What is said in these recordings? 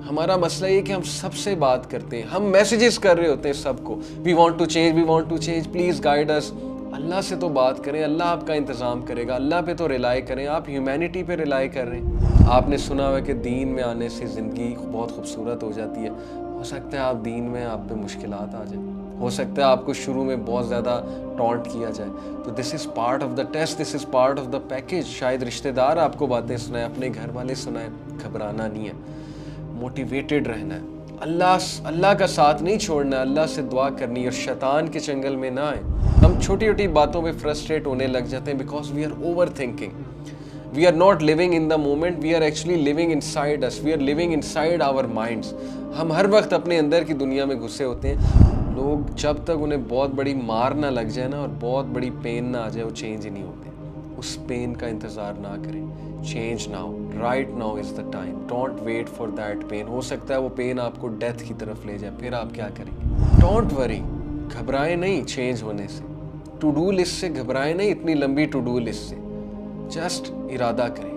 हमारा मसला ये कि हम सबसे बात करते हैं, हम मैसेजेस कर रहे होते हैं सबको, we want to change, we want to change, please guide us. Allah से तो बात करें, अल्लाह आपका इंतज़ाम करेगा, अल्लाह पे तो रिलाई करें। आप ह्यूमैनिटी पे रिलाई कर रहे हैं। आपने सुना हुआ कि दीन में आने से ज़िंदगी बहुत खूबसूरत हो जाती है। हो सकता है आप दीन में आप पे मुश्किलात आ जाए, हो सकता है आपको शुरू में बहुत ज़्यादा टॉन्ट किया जाए, तो this is part of the test, this is part of the package. शायद रिश्तेदार आपको बातें सुनाए, अपने घर वाले सुनाए, घबराना नहीं है, मोटिवेटेड रहना है, अल्लाह का साथ नहीं छोड़ना, अल्लाह से दुआ करनी और शैतान के चंगल में ना आए। हम छोटी छोटी बातों में फ्रस्ट्रेट होने लग जाते हैं because we are over thinking, we are not living in the moment, we are actually living inside us, we are living inside our minds. हम हर वक्त अपने अंदर की दुनिया में घुसे होते हैं। लोग जब तक उन्हें बहुत बड़ी मार ना लग जाए ना और बहुत बड़ी पेन ना आ जाए, वो चेंज ही नहीं होते। उस पेन का इंतज़ार ना करें, change now, right now is the time, don't wait for that pain. हो सकता है वो पेन आपको डेथ की तरफ ले जाए, फिर आप क्या करेंगे? डोंट वरी, घबराएं नहीं चेंज होने से, टू डू लिस्ट से घबराएं नहीं, इतनी लंबी टू डू लिस्ट से। जस्ट इरादा करें,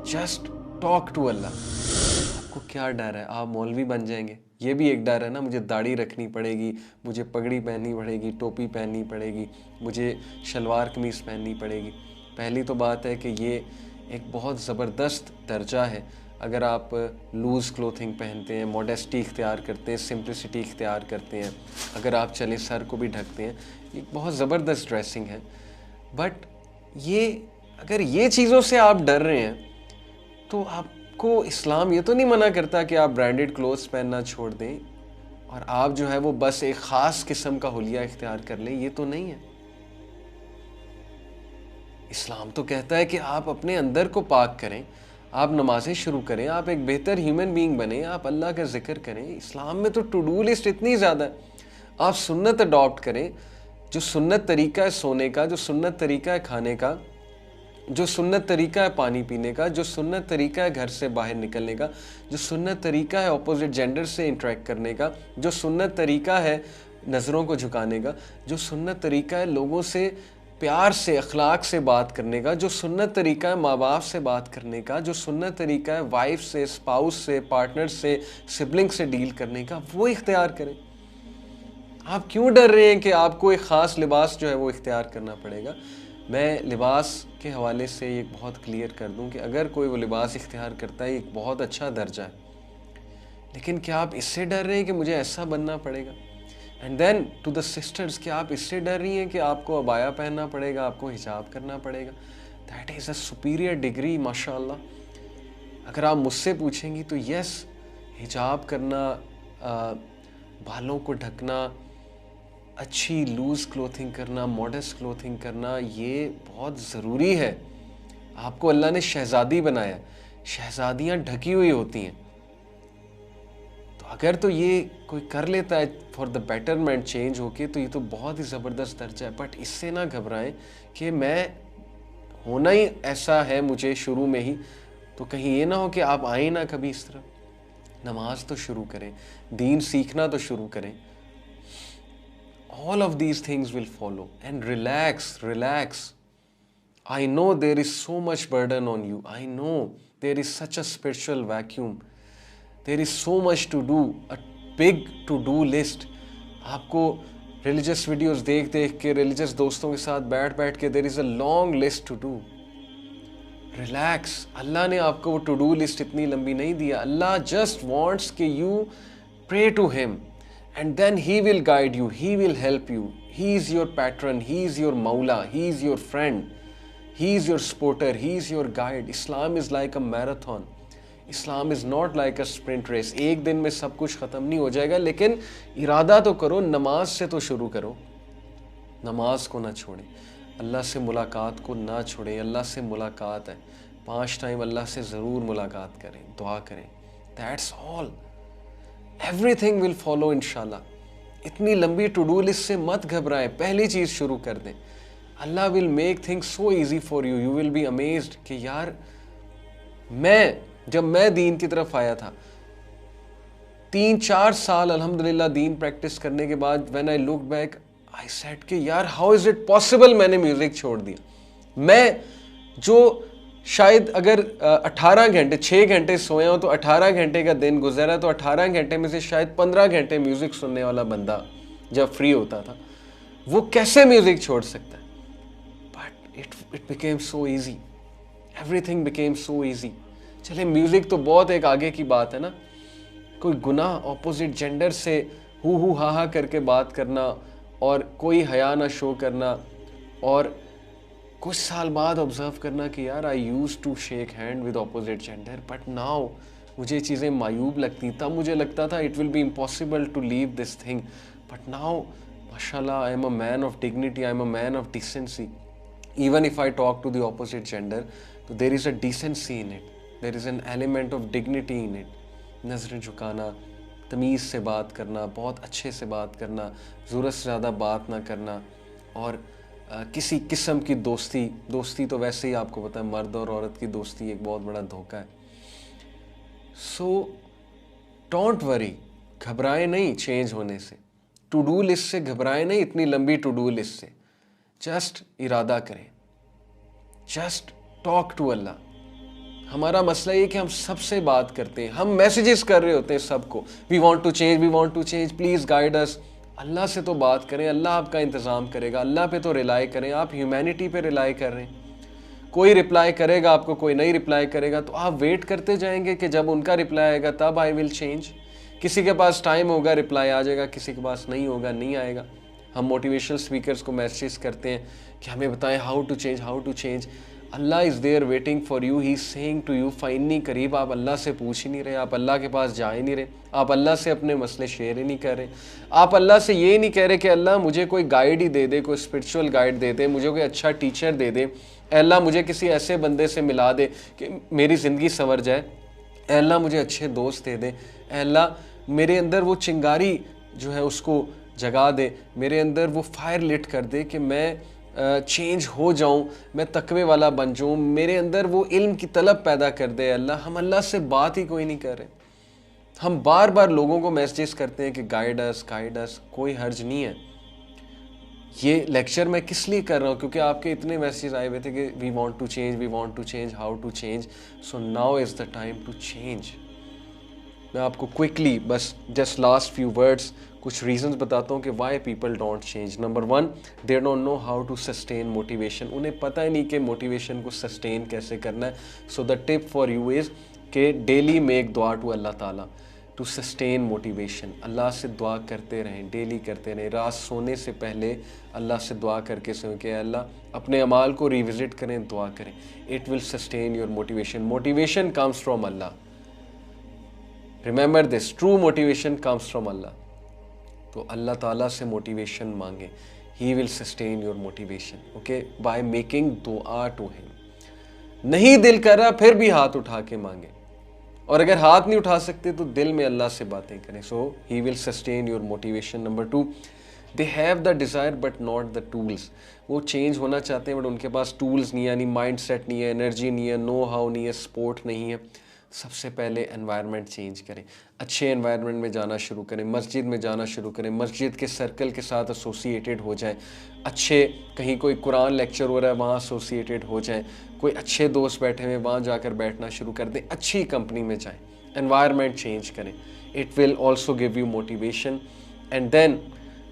जस्ट टॉक टू अल्लाह। आपको क्या डर है? आप मौलवी बन जाएंगे, ये भी एक डर है ना। मुझे दाढ़ी रखनी पड़ेगी, मुझे पगड़ी पहननी पड़ेगी, टोपी पहननी पड़ेगी, मुझे शलवार कमीज़ पहननी पड़ेगी। पहली तो बात है कि ये एक बहुत ज़बरदस्त दर्जा है। अगर आप लूज़ क्लोथिंग पहनते हैं, मॉडेस्टी इख्तियार करते हैं, सिंप्लिसिटी इख्तियार करते हैं, अगर आप चले सर को भी ढकते हैं, ये बहुत ज़बरदस्त ड्रेसिंग है। बट ये अगर ये चीज़ों से आप डर रहे हैं तो आपको इस्लाम ये तो नहीं मना करता कि आप ब्रांडेड क्लोथ्स पहनना छोड़ दें और आप जो है वो बस एक ख़ास किस्म का हुलिया इख्तियार कर लें, ये तो नहीं है। इस्लाम तो कहता है कि आप अपने अंदर को पाक करें, आप नमाजें शुरू करें, आप एक बेहतर ह्यूमन बीइंग बने, आप अल्लाह का जिक्र करें। इस्लाम में तो टू डू लिस्ट इतनी ज़्यादा है। आप सुन्नत अडॉप्ट करें, जो सुन्नत तरीका है सोने का, जो सुन्नत तरीका है खाने का, जो सुन्नत तरीका है पानी पीने का, जो सुन्नत तरीका है घर से बाहर निकलने का, जो सुन्नत तरीका है अपोजिट जेंडर से इंटरेक्ट करने का, जो सुन्नत तरीका है नज़रों को झुकाने का, जो सुन्नत तरीका है लोगों से प्यार से अखलाक से बात करने का, जो सुन्नत तरीका है माँ बाप से बात करने का, जो सुन्नत तरीका है वाइफ से, स्पाउस से, पार्टनर से, सिबलिंग से डील करने का, वो इख्तियार करें। आप क्यों डर रहे हैं कि आपको एक ख़ास लिबास जो है वो इख्तियार करना पड़ेगा? मैं लिबास के हवाले से ये बहुत क्लियर कर दूं कि अगर कोई वो लिबास इख्तियार करता है, एक बहुत अच्छा दर्जा है, लेकिन क्या आप इससे डर रहे हैं कि मुझे ऐसा बनना पड़ेगा? And then to the sisters, क्या आप इससे डर रही हैं कि आपको अबाया पहनना पड़ेगा, आपको हिजाब करना पड़ेगा? That is a superior degree माशाअल्लाह। अगर आप मुझसे पूछेंगी तो यस, हिजाब करना, बालों को ढकना, अच्छी लूज़ क्लोथिंग करना, मॉडेस्ट क्लोथिंग करना, ये बहुत ज़रूरी है। आपको अल्लाह ने शहज़ादी बनाया, शहज़ादियाँ ढकी हुई होती हैं, तो अगर तो ये कोई कर लेता है फॉर द बेटरमेंट चेंज होके, तो ये तो बहुत ही ज़बरदस्त दर्जा है। बट इससे ना घबराएं कि मैं होना ही ऐसा है मुझे शुरू में ही, तो कहीं ये ना हो कि आप आए ना कभी इस तरफ। नमाज तो शुरू करें, दीन सीखना तो शुरू करें। All of these things will follow, and relax. I know there is so much burden on you. I know there is such a spiritual vacuum. There is so much to do, a big to-do list. आपको religious videos देख के, religious दोस्तों के साथ बैठ के, there is a long list to do. Relax. अल्लाह ने आपको वो to-do list इतनी लंबी नहीं दिया। अल्लाह just wants कि you pray to him. And then he will guide you, he will help you. He is your patron, he is your maula, he is your friend, he is your supporter, he is your guide. Islam is like a marathon. Islam is not like a sprint race. एक दिन में सब कुछ ख़त्म नहीं हो जाएगा, लेकिन इरादा तो करो, नमाज से तो शुरू करो। नमाज को ना छोड़ें, अल्लाह से मुलाकात को ना छोड़ें। अल्लाह से मुलाकात है, 5 टाइम अल्लाह से ज़रूर मुलाकात करें, दुआ करें। That's all. Everything will follow इंशाल्लाह। इतनी लंबी टू डू लिस्ट से मत घबराएं, पहली चीज़ शुरू कर दें। Allah will make things so easy for you, you will be amazed कि यार जब मैं दीन की तरफ आया था 3-4 साल अल्हम्दुलिल्लाह दीन प्रैक्टिस करने के बाद, when I look back I said कि यार हाउ इज़ इट पॉसिबल मैंने म्यूज़िक छोड़ दिया। मैं जो शायद अगर 18 घंटे 6 घंटे सोए हो तो 18 घंटे का दिन गुजरा, तो 18 घंटे में से शायद 15 घंटे म्यूज़िक सुनने वाला बंदा जब फ्री होता था वो कैसे म्यूज़िक छोड़ सकता है? But it became so easy, everything became so easy. चले म्यूज़िक तो बहुत एक आगे की बात है ना, कोई गुनाह ऑपोजिट जेंडर से हु हा करके बात करना और कोई हया ना शो करना, और कुछ साल बाद ऑब्जर्व करना कि यार I use to shake hand with opposite gender but now मुझे चीज़ें मायूब लगती, तब मुझे लगता था it will be impossible to leave this thing, but now माशाल्लाह I am a man of dignity, I am a man of decency. Even if I talk to the opposite gender तो there is a decency in it, there is an element of dignity in it. नज़रें झुकाना, तमीज़ से बात करना, बहुत अच्छे से बात करना, ज़रूरत से ज़्यादा बात ना करना, और किसी किस्म की दोस्ती तो वैसे ही आपको पता है मर्द और औरत की दोस्ती एक बहुत बड़ा धोखा है। सो डोंट वरी, घबराए नहीं चेंज होने से, टू डू लिस्ट से घबराए नहीं, इतनी लंबी टू डू लिस्ट से। जस्ट इरादा करें, जस्ट टॉक टू अल्लाह। हमारा मसला ये कि हम सबसे बात करते हैं, हम मैसेजेस कर रहे होते हैं सबको, we want to change, we want to change, please guide us. Allah से तो बात करें, अल्लाह आपका इंतज़ाम करेगा, अल्लाह पे तो रिलाई करें। आप ह्यूमैनिटी पे रिलाई कर रहे हैं, कोई रिप्लाई करेगा आपको, कोई नहीं रिप्लाई करेगा, तो आप वेट करते जाएंगे कि जब उनका रिप्लाई आएगा तब आई विल चेंज। किसी के पास टाइम होगा रिप्लाई आ जाएगा, किसी के पास नहीं होगा नहीं आएगा। हम मोटिवेशनल स्पीकर्स को मैसेज करते हैं कि हमें बताएं how to change, how to change. Allah is there waiting for you, he is saying to you finally करीब। आप अल्लाह से पूछ ही नहीं रहे, आप अल्लाह के पास जा ही नहीं रहे, आप अल्लाह से अपने मसले शेयर ही नहीं कर रहे, आप अल्लाह से ये नहीं कह रहे कि अल्लाह मुझे कोई गाइड ही दे दे, कोई स्पिरिचुअल गाइड दे दे, मुझे कोई अच्छा टीचर दे दे, अल्लाह मुझे किसी ऐसे बंदे से मिला दे कि मेरी ज़िंदगी संवर जाए, अल्लाह मुझे अच्छे दोस्त दे दे, अल्लाह मेरे अंदर वो चिंगारी जो है उसको जगा दे, मेरे अंदर वो फायर लिट कर दे कि मैं चेंज हो जाऊं, मैं तकवे वाला बन जाऊं, मेरे अंदर वो इल्म की तलब पैदा कर दे अल्लाह। हम अल्लाह से बात ही कोई नहीं कर रहे, हम बार बार लोगों को मैसेजेस करते हैं कि गाइड अस। कोई हर्ज नहीं है। ये लेक्चर मैं किस लिए कर रहा हूँ? क्योंकि आपके इतने मैसेजेस आए हुए थे कि we want to change, we want to change, how to change. So now is the time to change. मैं आपको क्विकली बस जस्ट लास्ट फ्यू वर्ड्स कुछ रीजंस बताता हूँ कि why people don't change. Number 1, they don't know how to sustain motivation. उन्हें पता ही नहीं कि मोटिवेशन को सस्टेन कैसे करना है। So the tip for you is कि डेली मेक दुआ टू अल्लाह ताला टू सस्टेन मोटिवेशन। अल्लाह से दुआ करते रहें, डेली करते रहें। रात सोने से पहले अल्लाह से दुआ करके सोएं कि अल्लाह अपने अमाल को रिविज़िट करें, दुआ करें। It will sustain your motivation. Motivation comes from Allah, remember this, true motivation comes from Allah. तो अल्लाह ताला से मोटिवेशन मांगे, he will sustain your motivation, okay, by making दुआ टू हिम। नहीं दिल कर रहा फिर भी हाथ उठा के मांगे, और अगर हाथ नहीं उठा सकते तो दिल में अल्लाह से बातें करें। So he will sustain your motivation. Number 2, they have the desire but not the tools. वो चेंज होना चाहते हैं बट उनके पास टूल्स नहीं है, यानी माइंड सेट नहीं है, एनर्जी नहीं है, नो हाउ नहीं है, सपोर्ट नहीं है। सबसे पहले एनवायरनमेंट चेंज करें, अच्छे एनवायरनमेंट में जाना शुरू करें, मस्जिद में जाना शुरू करें, मस्जिद के सर्कल के साथ एसोसिएटेड हो जाएं, अच्छे कहीं कोई कुरान लेक्चर हो रहा है वहाँ एसोसिएटेड हो जाएं, कोई अच्छे दोस्त बैठे हुए वहाँ जाकर बैठना शुरू कर दें, अच्छी कंपनी में जाएं, एनवायरनमेंट चेंज करें। It will also give you motivation. And then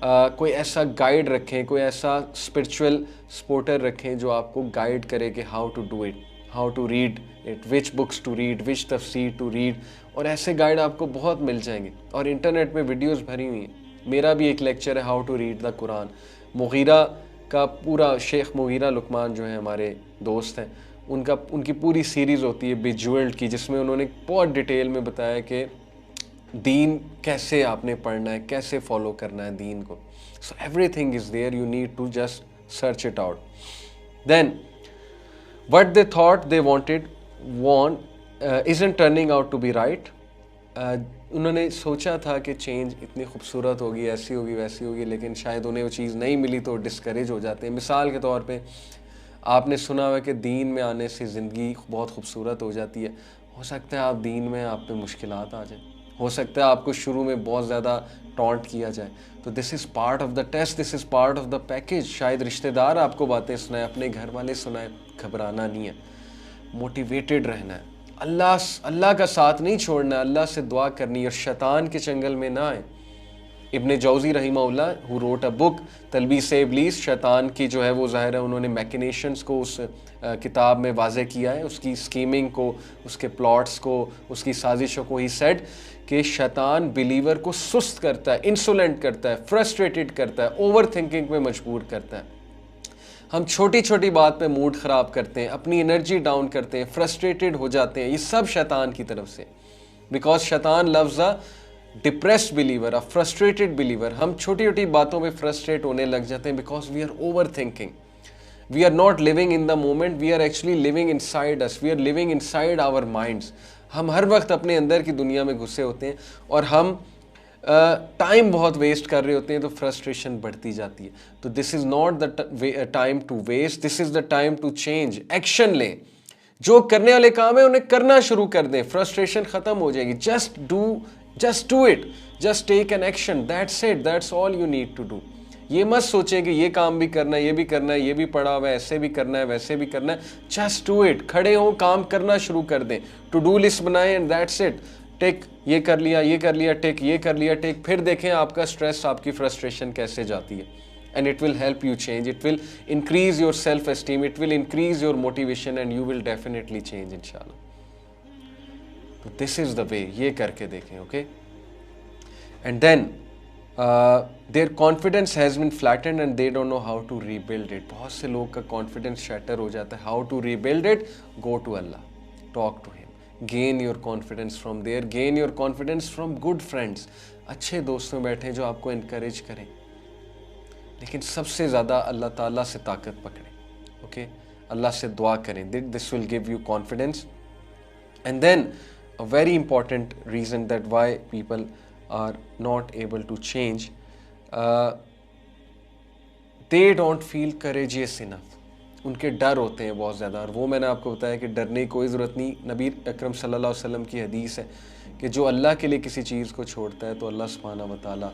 कोई ऐसा गाइड रखें, कोई ऐसा स्पिरिचुअल सपोर्टर रखें जो आपको गाइड करे कि how to do it, how to read it, which books to read, which तफसीर टू रीड। और ऐसे गाइड आपको बहुत मिल जाएंगे और इंटरनेट में वीडियोस भरी हुई हैं। मेरा भी एक लेक्चर है how to read the Quran, Mughira का पूरा, शेख मुगीरा लुकमान जो है हमारे दोस्त हैं, उनकी पूरी सीरीज़ होती है बिजूअल्ड की, जिसमें उन्होंने बहुत डिटेल में बताया कि दीन कैसे आपने पढ़ना है, कैसे फॉलो करना है दीन को। So everything is there, you need to just search it out. Then what they thought they wanted isn't turning out to be right। उन्होंने सोचा था कि चेंज इतनी खूबसूरत होगी, ऐसी होगी वैसी होगी, लेकिन शायद उन्हें वो चीज़ नहीं मिली तो डिस्करेज हो जाते हैं। मिसाल के तौर पे आपने सुना हुआ कि दीन में आने से ज़िंदगी बहुत खूबसूरत हो जाती है। हो सकता है आप दीन में आप पे मुश्किलात आ जाए, हो सकता है आपको शुरू में बहुत ज़्यादा टॉन्ट किया जाए, तो this is part of the test, this is part of the package. शायद रिश्तेदार आपको बातें सुनाए, अपने घर वाले सुनाए, घबराना नहीं है। मोटिवेटेड रहना है, अल्लाह का साथ नहीं छोड़ना, अल्लाह से दुआ करनी है और शैतान के चंगल में ना आए। इब्ने जौज़ी रहिमहुल्लाह हु रोट अ बुक तलबीस इब्लीस, शैतान की जो है वो ज़ाहिर है उन्होंने मैकिनेशंस को उस किताब में वाज़े किया है, उसकी स्कीमिंग को, उसके प्लॉट्स को, उसकी साजिशों को। ही सेड कि शैतान बिलीवर को सुस्त करता है, इंसोलेंट करता है, फ्रस्ट्रेटेड करता है, ओवर थिंकिंग में मजबूर करता है। हम छोटी छोटी बात पे मूड ख़राब करते हैं, अपनी एनर्जी डाउन करते हैं, फ्रस्ट्रेटेड हो जाते हैं, ये सब शैतान की तरफ से। बिकॉज शैतान loves a depressed believer, a frustrated believer. हम छोटी छोटी बातों पे फ्रस्ट्रेट होने लग जाते हैं because we are over thinking, we are not living in the moment, we are actually living inside us, we are living inside our minds. हम हर वक्त अपने अंदर की दुनिया में घुसे होते हैं और हम टाइम बहुत वेस्ट कर रहे होते हैं, तो फ्रस्ट्रेशन बढ़ती जाती है। तो this is not the time to waste, this is the time to change. Action लें, जो करने वाले काम है उन्हें करना शुरू कर दें, फ्रस्ट्रेशन ख़त्म हो जाएगी। Just do it, just take an action, that's it, that's all you need to do. ये मत सोचें कि ये काम भी करना है, ये भी करना है, ये भी पड़ा हुआ है, ऐसे भी करना है, वैसे भी करना है। जस्ट डू इट, खड़े हों, काम करना शुरू कर दें, टू डू लिस्ट बनाएं एंड दैट्स इट। टेक ये कर लिया, ये कर लिया, टेक ये कर लिया, टेक, फिर देखें आपका स्ट्रेस, आपकी फ्रस्ट्रेशन कैसे जाती है। And it will help you change, it will increase your self esteem, it will increase your motivation and you will definitely change इंशाल्लाह। तो दिस इज द वे, ये करके देखें, okay. And then their confidence has been flattened and they don't know how to rebuild it. बहुत से लोग का confidence shatter हो जाता है। How to rebuild it? Go to Allah, talk to him, gain your confidence from there, gain your confidence from good friends. अच्छे दोस्तों में बैठे जो आपको इनकरेज करें, लेकिन सबसे ज़्यादा अल्लाह ताला से ताकत पकड़ें, ओके। अल्लाह से दुआ करें, this will give you confidence. And then a very important reason that why people are not able to change, they don't feel courageous enough. उनके डर होते हैं बहुत ज़्यादा, और वो मैंने आपको बताया कि डरने की कोई ज़रूरत नहीं। नबी अकरम सल्लल्लाहु अलैहि वसल्लम की हदीस है कि जो अल्लाह के लिए किसी चीज़ को छोड़ता है तो अल्लाह सुब्हानहू व तआला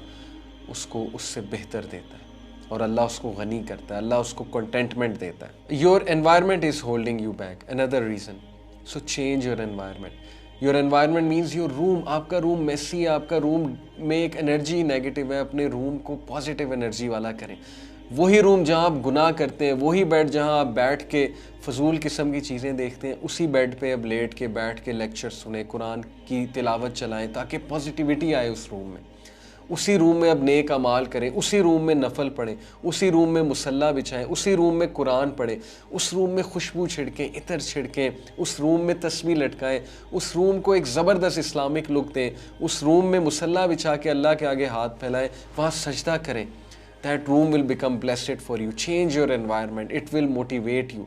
उसको उससे बेहतर देता है और अल्लाह उसको गनी करता है, अल्लाह उसको कंटेंटमेंट देता है। Your environment is holding you back, another reason. So change your environment. Your environment means your room. आपका रूम मेसी है, आपका रूम में एक एनर्जी नेगेटिव है, अपने रूम को पॉजिटिव एनर्जी वाला करें। वही रूम जहाँ आप गुनाह करते हैं, वही बेड जहाँ आप बैठ के फजूल किस्म की चीज़ें देखते हैं, उसी बेड पे अब लेट के बैठ के लेक्चर सुने, कुरान की तिलावत चलाएं ताकि पॉजिटिविटी आए उस रूम में। उसी रूम में अब नेक अमाल करें, उसी रूम में नफल पढ़ें, उसी रूम में मुसल्ला बिछाएं, उसी रूम में कुरान पढ़ें, उस रूम में खुशबू छिड़कें, इतर छिड़कें, उस रूम में तस्बीह लटकाएं, उस रूम को एक ज़बरदस्त इस्लामिक लुक दें, उस रूम में मुसल्ला बिछा के अल्लाह के आगे हाथ फैलाएं, वहाँ सजदा करें। That room will become blessed for you. Change your environment, it will motivate you.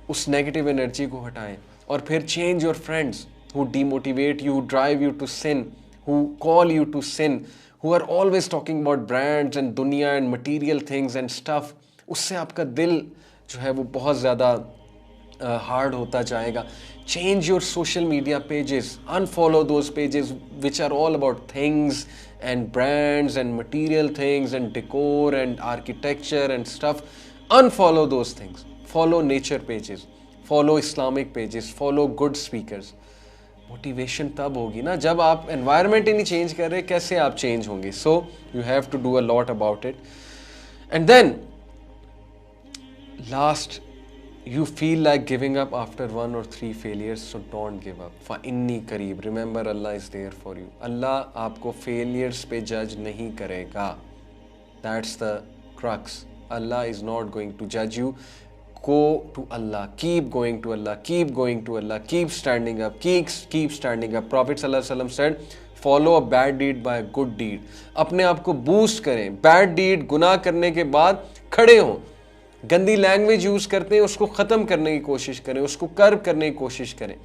उस नेगेटिव एनर्जी को हटाएं। और फिर change your friends who demotivate you, drive you to sin, who call you to sin, who are always talking about brands and दुनिया and material things and stuff। उससे आपका दिल जो है वो बहुत ज़्यादा हार्ड होता जाएगा। Change your social media pages, unfollow those pages which are all about things and brands and material things and decor and architecture and stuff। Unfollow those things, follow nature pages, follow Islamic pages, follow good speakers। Motivation तब होगी ना जब आप environment ही नहीं change कर रहे, कैसे आप चेंज होंगे। So you have to do a lot about it. And then last, you feel like giving up after 1 or 3 failures, so don't give up. फ़इन्नी करीब, remember Allah is there for you. Allah आपको failures पे जज नहीं करेगा, that's the crux. Allah is not going to जज you. Go to Allah, keep going to Allah, keep going to Allah, keep standing up, keep standing up। Prophet sallallahu alaihi wasallam said, follow a bad deed by a good deed। अपने आप को boost करें। Bad deed, गुनाह करने के बाद खड़े हों। गंदी लैंग्वेज यूज़ करते हैं, उसको ख़त्म करने की कोशिश करें, उसको कर्व करने की कोशिश करें,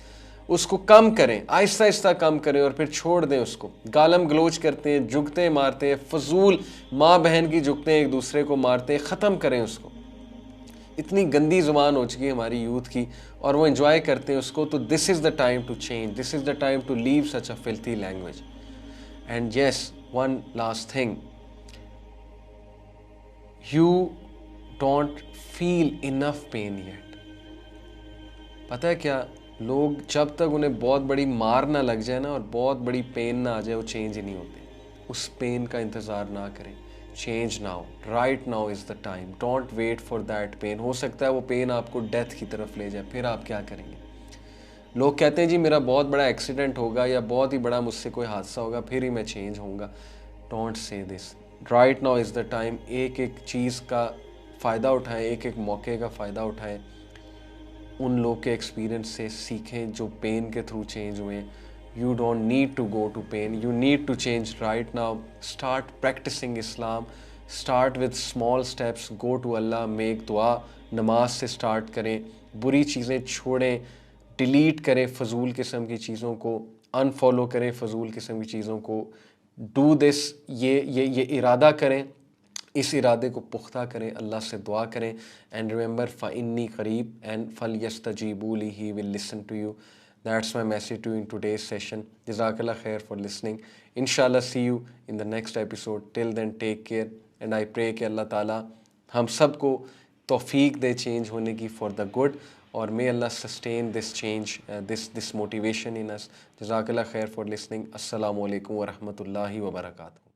उसको कम करें, आहिस्ता आहिस्ता कम करें और फिर छोड़ दें उसको। गालम गलोच करते हैं, जुगते मारते हैं, फजूल माँ बहन की जुगते हैं, एक दूसरे को मारते हैं, ख़त्म करें उसको। इतनी गंदी ज़ुबान हो चुकी है हमारी यूथ की और वो एंजॉय करते हैं उसको। तो this is the time to change, this is the time to leave such a filthy language. And yes, one last thing, you don't feel enough pain yet. पता है क्या, लोग जब तक उन्हें बहुत बड़ी मार ना लग जाए ना और बहुत बड़ी पेन ना आ जाए, वो चेंज ही नहीं होते। उस पेन का इंतज़ार ना करें, change now, right now is the time, don't wait for that pain. हो सकता है वो पेन आपको डेथ की तरफ ले जाए, फिर आप क्या करेंगे? लोग कहते हैं जी मेरा बहुत बड़ा एक्सीडेंट होगा या बहुत ही बड़ा मुझसे कोई हादसा होगा फिर ही मैं चेंज होऊंगा। Don't say this, right now is the time. एक एक चीज़ का फ़ायदा उठाएं, एक एक मौके का फ़ायदा उठाएं, उन लोग के एक्सपीरियंस से सीखें जो पेन के थ्रू चेंज हुए। You don't need to go to pain, you need to change right now. Start practicing Islam, start with small steps, go to Allah, make दुआ, नमाज से स्टार्ट करें, बुरी चीज़ें छोड़ें, डिलीट करें फजूल किस्म की चीज़ों को, अनफॉलो करें फजूल किस्म की चीज़ों को। डू दिस, ये इरादा करें, इस इरादे को पुख्ता करें, अल्लाह से दुआ करें। एंड रिमेंबर फ़इन्नी करीब एंड फल यस्तजीबू ली, he will listen to you. That's my message to in today's session. जज़ाकल्लाह खैर फॉर लिसनिंग। इंशाल्लाह see you in the next episode. Till then take care and I pray कि अल्लाह ताला हम सब को तौफीक दे चेंज होने की फॉर द गुड, और may Allah sustain this change, this motivation in us. जज़ाकल्लाह खैर फॉर लिसनिंग। अस्सलामु अलैकुम व रहमतुल्लाहि व बरकातहू।